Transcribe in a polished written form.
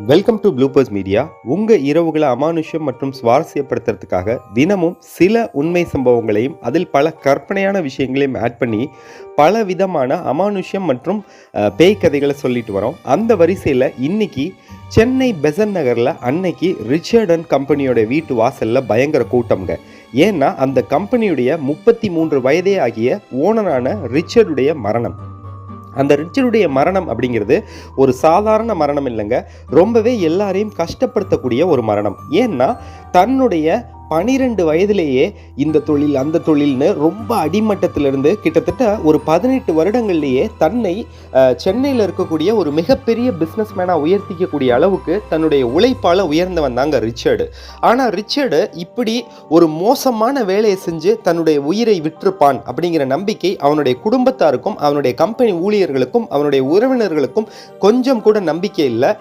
Welcome to bloopers media. உங்கள் இரவுகளை அமானுஷ்யம் மற்றும் சுவாரஸ்யப்படுத்துறதுக்காக தினமும் சில உண்மை சம்பவங்களையும் அதில் பல கற்பனையான விஷயங்களையும் ஆட் பண்ணி பல விதமான அமானுஷ்யம் மற்றும் பேய் கதைகளை சொல்லிட்டு வரோம். அந்த வரிசையில் இன்னைக்கு சென்னை பெசன் நகரில் அன்னைக்கு ரிச்சர்ட் அண்ட் கம்பெனியோட வீட்டு வாசலில் பயங்கர கூட்டம்ங்க. ஏன்னா அந்த கம்பெனியுடைய 33 வயதே ஆகிய ஓனரான ரிச்சர்டுடைய மரணம். அந்த ரிச்சருடைய மரணம் அப்படிங்கிறது ஒரு சாதாரண மரணம் இல்லைங்க, ரொம்பவே எல்லாரையும் கஷ்டப்படுத்தக்கூடிய ஒரு மரணம். ஏன்னா தன்னுடைய 12 வயதிலேயே இந்த தொழில் அந்த தொழில்னு ரொம்ப அடிமட்டத்திலிருந்து கிட்டத்தட்ட ஒரு 18 வருடங்கள்லேயே தன்னை சென்னையில் இருக்கக்கூடிய ஒரு மிகப்பெரிய பிஸ்னஸ் மேனாக உயர்த்திக்கக்கூடிய அளவுக்கு தன்னுடைய உழைப்பால் உயர்ந்தவன் தாங்க ரிச்சர்டு. ஆனால் ரிச்சர்டு இப்படி ஒரு மோசமான வேலையை செஞ்சு தன்னுடைய உயிரை விற்றுப்பான் அப்படிங்கிற நம்பிக்கை அவனுடைய குடும்பத்தாருக்கும் அவனுடைய கம்பெனி ஊழியர்களுக்கும் அவனுடைய உறவினர்களுக்கும் கொஞ்சம் கூட நம்பிக்கை இல்லை.